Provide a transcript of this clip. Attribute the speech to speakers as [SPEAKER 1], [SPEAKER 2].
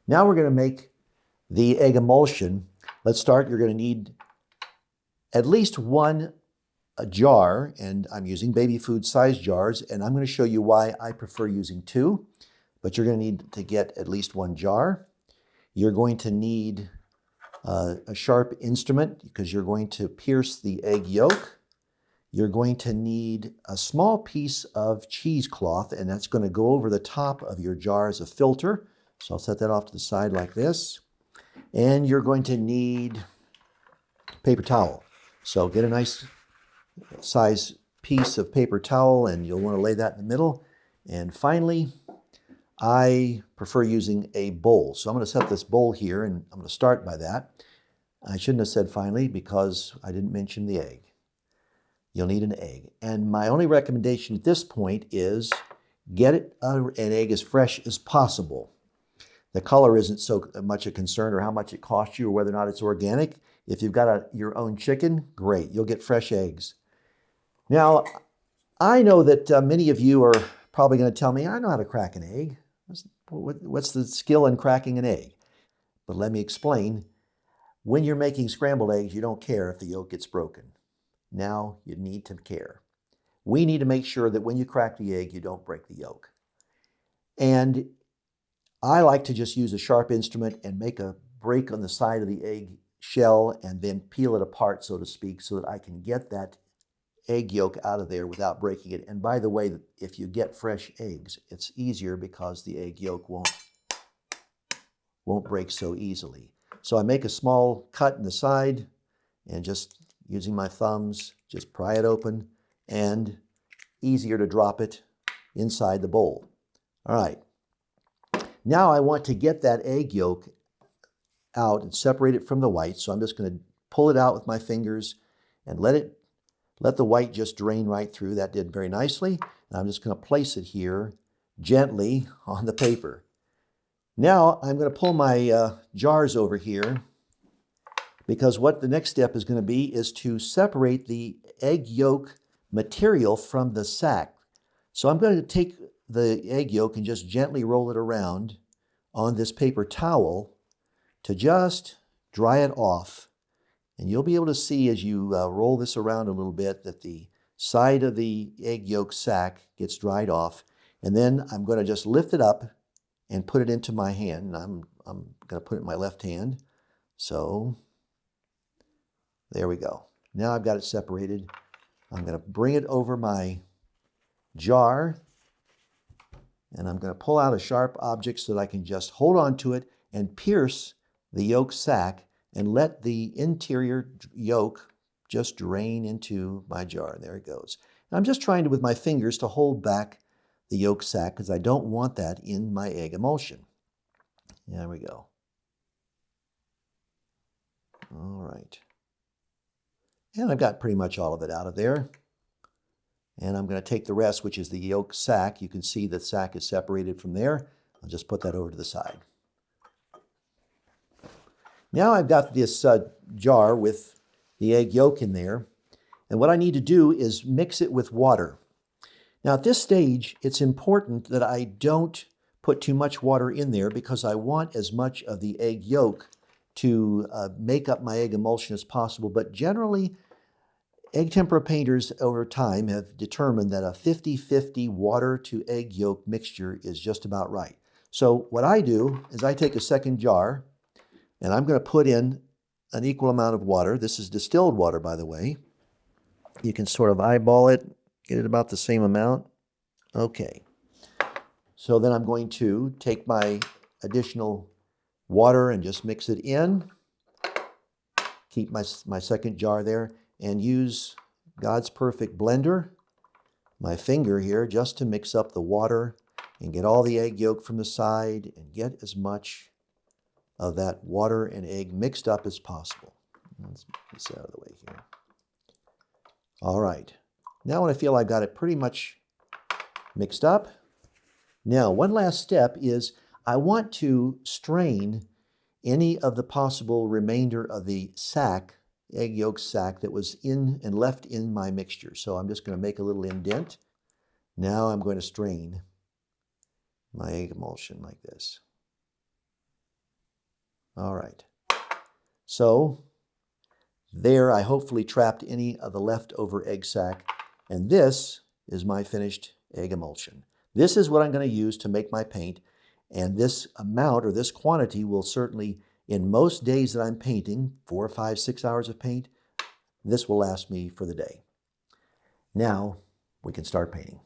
[SPEAKER 1] Now we're going to make the egg emulsion. Let's start. You're going to need at least one jar, and I'm using baby food size jars, and I'm going to show you why I prefer using two, but you're going to need to get at least one jar. You're going to need a sharp instrument because you're going to pierce the egg yolk. You're going to need a small piece of cheesecloth, and that's going to go over the top of your jar as a filter. So I'll set that off to the side like this. And you're going to need paper towel. So get a nice size piece of paper towel, and you'll want to lay that in the middle. And finally, I prefer using a bowl. So I'm going to set this bowl here, and I'm going to start by that. I shouldn't have said finally because I didn't mention the egg. You'll need an egg. And my only recommendation at this point is get an egg as fresh as possible. The color isn't so much a concern or how much it costs you or whether or not it's organic. If you've got your own chicken, great, you'll get fresh eggs. Now, I know that many of you are probably going to tell me, I know how to crack an egg. What's the skill in cracking an egg? But let me explain. When you're making scrambled eggs, you don't care if the yolk gets broken. Now you need to care. We need to make sure that when you crack the egg, you don't break the yolk. And I like to just use a sharp instrument and make a break on the side of the egg shell and then peel it apart, so to speak, so that I can get that egg yolk out of there without breaking it. And by the way, if you get fresh eggs, it's easier because the egg yolk won't break so easily. So I make a small cut in the side and just using my thumbs, just pry it open, and easier to drop it inside the bowl. All right. Now I want to get that egg yolk out and separate it from the white. So I'm just going to pull it out with my fingers and let the white just drain right through. That did very nicely. And I'm just going to place it here gently on the paper. Now I'm going to pull my jars over here, because what the next step is going to be is to separate the egg yolk material from the sac. So I'm going to take the egg yolk and just gently roll it around on this paper towel to just dry it off. And you'll be able to see as you roll this around a little bit that the side of the egg yolk sac gets dried off. And then I'm going to just lift it up and put it into my hand. And I'm going to put it in my left hand. So there we go. Now I've got it separated. I'm going to bring it over my jar, and I'm going to pull out a sharp object so that I can just hold on to it and pierce the yolk sac and let the interior yolk just drain into my jar. There it goes. And I'm just trying to, with my fingers, to hold back the yolk sac because I don't want that in my egg emulsion. There we go. All right. And I've got pretty much all of it out of there. And I'm going to take the rest, which is the yolk sac. You can see the sac is separated from there. I'll just put that over to the side. Now I've got this jar with the egg yolk in there. And what I need to do is mix it with water. Now at this stage, it's important that I don't put too much water in there because I want as much of the egg yolk to make up my egg emulsion as possible. But generally, egg tempera painters over time have determined that a 50-50 water to egg yolk mixture is just about right. So what I do is I take a second jar and I'm going to put in an equal amount of water. This is distilled water, by the way. You can sort of eyeball it, get it about the same amount. Okay. So then I'm going to take my additional water and just mix it in. Keep my second jar there and use God's perfect blender, my finger here, just to mix up the water and get all the egg yolk from the side and get as much of that water and egg mixed up as possible. Let's get this out of the way here. All right. Now when I feel I've got it pretty much mixed up, now one last step is I want to strain any of the possible remainder of the sac, egg yolk sac, that was in and left in my mixture. So I'm just going to make a little indent. Now I'm going to strain my egg emulsion like this. All right. So there I hopefully trapped any of the leftover egg sac, and this is my finished egg emulsion. This is what I'm going to use to make my paint, and this amount or this quantity will certainly, in most days that I'm painting, 4, 5, 6 hours of paint, this will last me for the day. Now we can start painting.